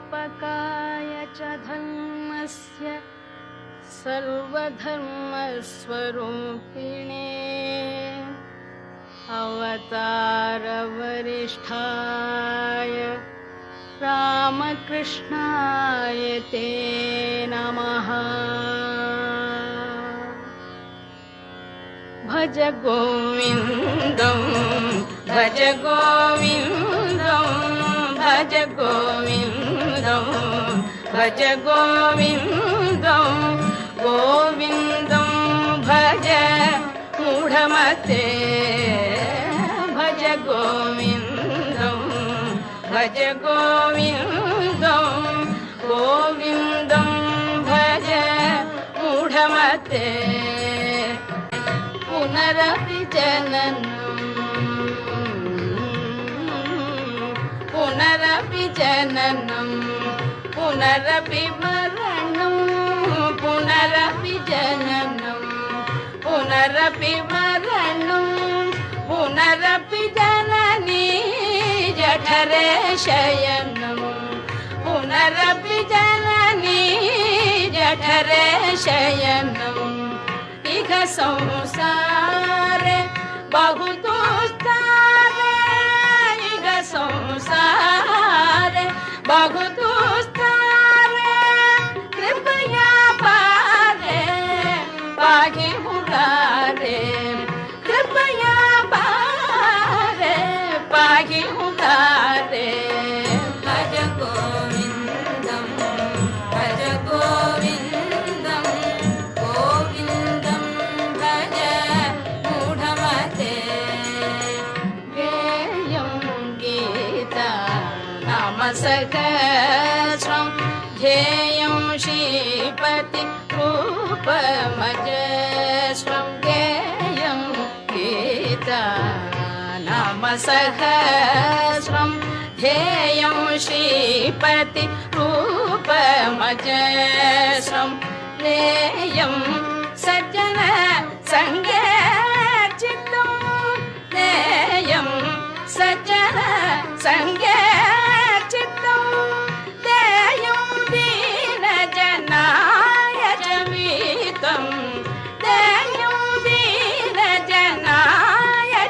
संस्थापकाय च धर्मस्य सर्वधर्मस्वरूपिणे अवतारवरिष्ठाय रामकृष्णाय ते नमः। भज गोविन्दं भज गोविन्दं भज गोविन्दं भज गोविन्दं गोविन्दं भज मूढमते भज गोविन्दं भज गोविन्दं गोविन्दं भज मूढमते। पुनरपि जननं पुनरपि जननं पुनरपि मरणं पुनरपि जननं पुनरपि मरणं पुनरपि जननी जठरे शयनं पुनरपि जननी जठरे शयनं। इह संसारे बहु दुस्तारे इह संसारे बहु दुस्तारे कृपया पारे पाहि मुरारे कृपया पारे पाहि मुरारे। भज गोविन्दं भज गोविन्दं गोविन्दं भज मूढमते। गेयं गीता नाम सहस्रं ध्येयं श्रीपति रूपमजस्रं गेयं गीता नाम सहस्रं ध्येयं श्रीपति रूपमजस्रं नेयं सज्जन संगे चित्तं नेयं सज्जन संगे चित्तं देयं दीनजनाय जमीतं देयं दीनजनाय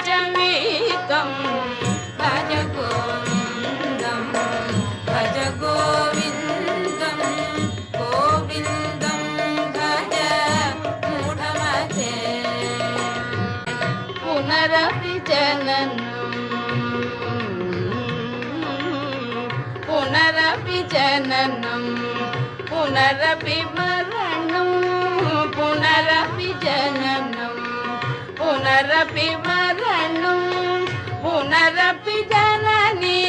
जमीतं। भज गोविन्दं भज गोविन्दं गोविन्दं भज मूढमते। पुनरपि जननं पुनरपि जननं पुनरपि मरणं पुनरपि जननं पुनरपि मरणं पुनरपि जननी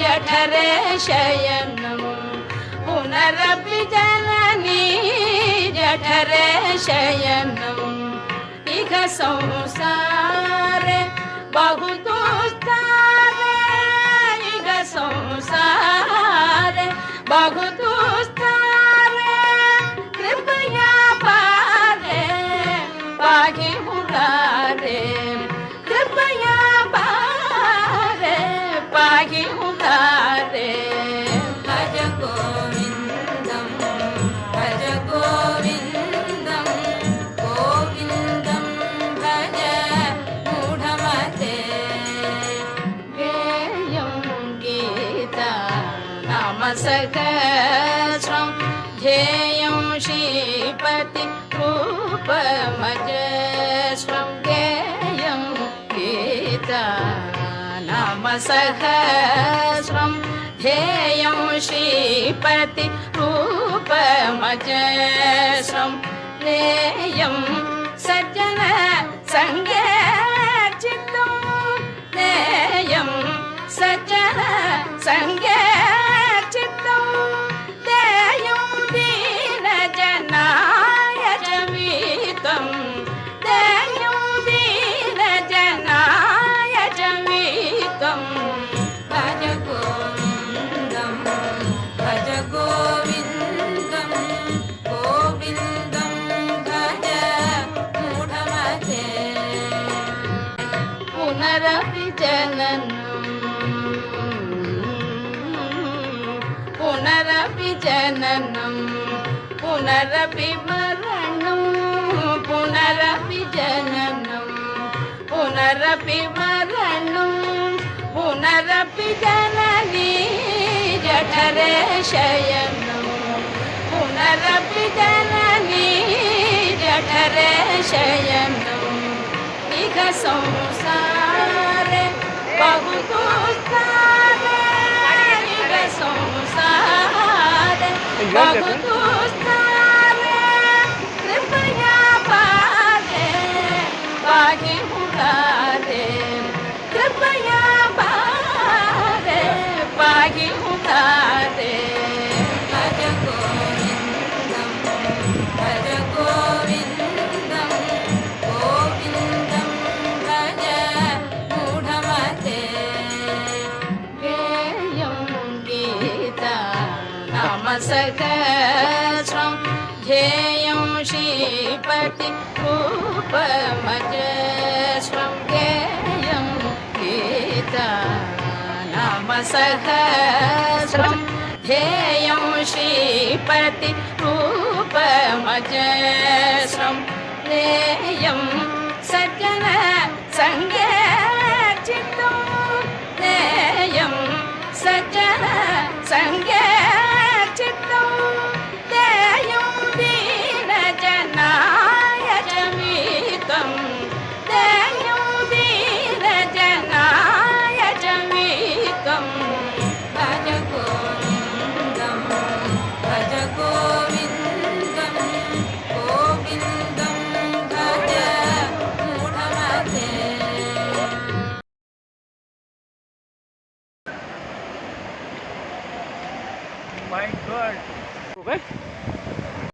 जठरे शयनं पुनरपि जननी जठरे शयनं। इह संसारे बहु दुस्तारे इह संसारे बहु दुस्तारे कृपया पारे पाहि मुरारे कृपया पारे पाहि मुरारे। भज गोविन्दं भज गोविन्दं गोविन्दं भज मूढमते। गेयं गीता नाम सहस्रं ध्येयं श्रीपति रूपमजस्रं गेयं गीता नाम सहस्रं ध्येयं श्रीपति रूपमजस्रं नेयं सज्जन संगे चित्तं नेयं सज्जन संगे चित्तं देयं दीनजनाय जमीतं देयं दीनजनाय जमीतं। भज गोविन्दं भज गोविन्दं गोविन्दं भज मूढमते। पुनरपि जननं जननं पुनरपि मरणं पुनरपि जननं पुनरपि मरणं पुनरपि जननी जठरे शयनं पुनरपि जननी जठरे शयनं इह संसारे बहु दुस्तारे इह संसारे बहु दुस्तारे कृपया पारे पाहि मुरारे कृपया पारे पाहि मुरारे भज गोविन्दं भज गोविन्दं गोविन्दं भज मूढमते गेयं गीता नाम सहस्रं ध्येयं श्रीपति रूपमजस्रं गेयं गीता नाम सहस्रं ध्येयं श्रीपति रूपमजस्रं नेयं सज्जन संगे चित्तं नेयं सज्जन संगे चित्तं देयं दीनजनाय जमीतं देयं दीनजनाय जमीतं भज गोविन्दं भज गोविन्दं गोविन्दं भज मूढमते My God.